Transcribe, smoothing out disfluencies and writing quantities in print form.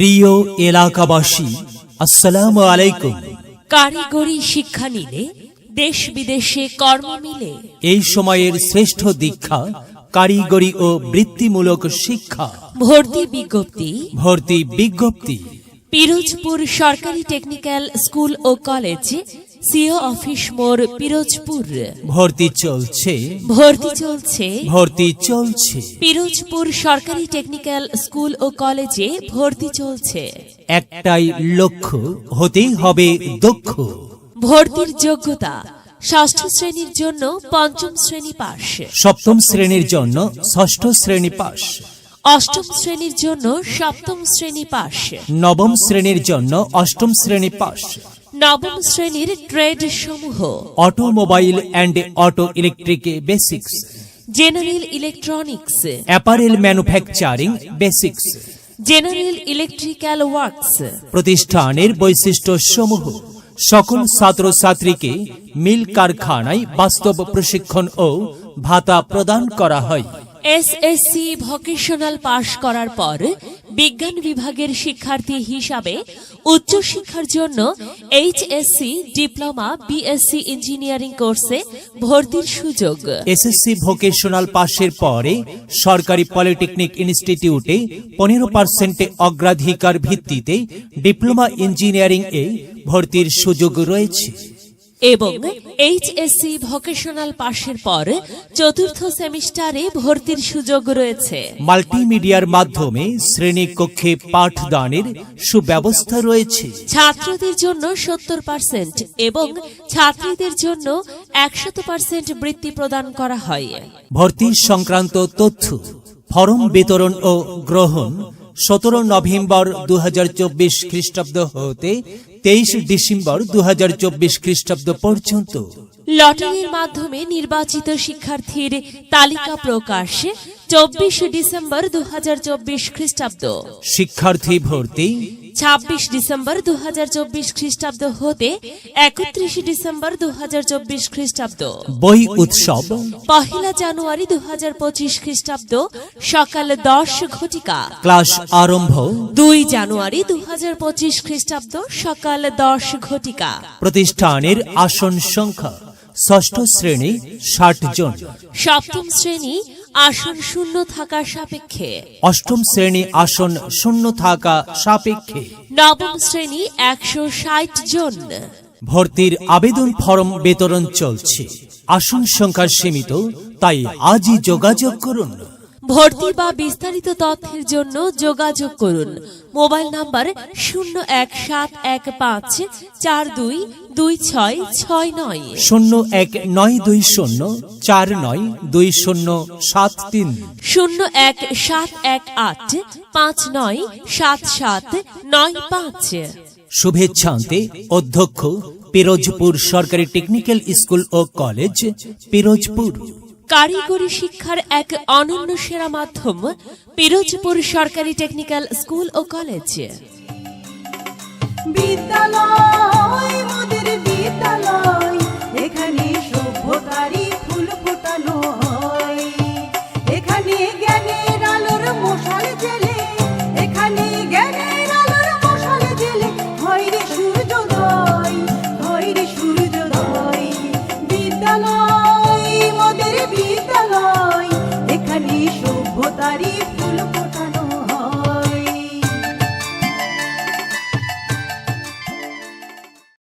প্রিয় এলাকাবাসী, আসসালামু আলাইকুম। কারিগরি শিক্ষা নিলে দেশ বিদেশে কর্ম মিলে। এই সময়ের শ্রেষ্ঠ দীক্ষা কারিগরি ও বৃত্তিমূলক শিক্ষা। ভর্তি বিজ্ঞপ্তি পিরোজপুর সরকারি টেকনিক্যাল স্কুল ও কলেজ, সিও অফিস মোড়, পিরোজপুর। ভর্তি চলছে। পিরোজপুর সরকারি টেকনিক্যাল স্কুল ও কলেজে ভর্তি চলছে। একটাই লক্ষ্য, হতেই হবে দক্ষ। ভর্তির যোগ্যতা: ষষ্ঠ শ্রেণীর জন্য পঞ্চম শ্রেণী পাস, সপ্তম শ্রেণীর জন্য ষষ্ঠ শ্রেণী পাস, অষ্টম শ্রেণীর জন্য সপ্তম শ্রেণী পাস, নবম শ্রেণীর জন্য অষ্টম শ্রেণী পাস। নবম শ্রেণীর ট্রেড সমূহ: automobile and auto electric basics, general electronics, apparel manufacturing basics, general electrical works. প্রতিষ্ঠানের বৈশিষ্ট্য সমূহ: সকল ছাত্রছাত্রীকে মিল কারখানায় বাস্তব প্রশিক্ষণ ও ভাতা প্রদান করা হয়। এসএসসি ভোকেশনাল পাশ করার পর বিজ্ঞান বিভাগের শিক্ষার্থী হিসাবে উচ্চশিক্ষার জন্য এইচএসসি, ডিপ্লোমা, বিএসসি ইঞ্জিনিয়ারিং কোর্সে ভর্তির সুযোগ। এসএসসি ভোকেশনাল পাশের পরে সরকারি পলিটেকনিক ইনস্টিটিউটে 15% অগ্রাধিকার ভিত্তিতে ডিপ্লোমা ইঞ্জিনিয়ারিং এ ভর্তির সুযোগ রয়েছে। এবং এইচএসসি ভোকেশনাল পাশের পর চতুর্থ সেমিস্টারে ভর্তির সুযোগ রয়েছে। মাল্টিমিডিয়ার মাধ্যমে শ্রেণীকক্ষে পাঠদানের সুব্যবস্থা রয়েছে। ছাত্রদের জন্য 70% এবং ছাত্রীদের জন্য 100% বৃত্তি প্রদান করা হয়। ভর্তি সংক্রান্ত তথ্য: ফরম বিতরণ ও গ্রহণ 17 নভেম্বর 2024 খ্রিস্টাব্দ হতে 23 ডিসেম্বর 2024 খ্রিস্টাব্দ পর্যন্ত। লটারির মাধ্যমে নির্বাচিত শিক্ষার্থীর তালিকা প্রকাশ 24 ডিসেম্বর 2024 খ্রিস্টাব্দ। শিক্ষার্থী ভর্তি 26 ডিসেম্বর 2024 খ্রিস্টাব্দ হতে 31 ডিসেম্বর 2024 খ্রিস্টাব্দ। বই উৎসব 1 জানুয়ারি 2025 খ্রিস্টাব্দ সকাল 10 ঘটিকা। ক্লাস আরম্ভ 2 জানুয়ারি 2025 খ্রিস্টাব্দ সকাল 10 ঘটিকা। প্রতিষ্ঠানের আসন সংখ্যা: ষষ্ঠ শ্রেণী 60 জন, সপ্তম শ্রেণী আসন শূন্য থাকা সাপেক্ষে, অষ্টম শ্রেণী আসন শূন্য থাকা সাপেক্ষে, নবম শ্রেণী 160 জন। ভর্তির আবেদন ফরম বিতরণ চলছে। আসন সংখ্যা সীমিত, তাই আজই যোগাযোগ করুন। ভর্তি বা বিস্তারিত তথ্যের জন্য যোগাযোগ করুন। Mobile number 0১75422669, 01920492073, 01718597795। শুভেচ্ছান্তে অধ্যক্ষ, পিরোজপুর সরকারি টেকনিক্যাল স্কুল ও কলেজ, পিরোজপুর। কারিগরি শিক্ষার এক অনন্য সেরা মাধ্যম পিরোজপুর সরকারি টেকনিক্যাল স্কুল ও কলেজ। বিদ্যালয়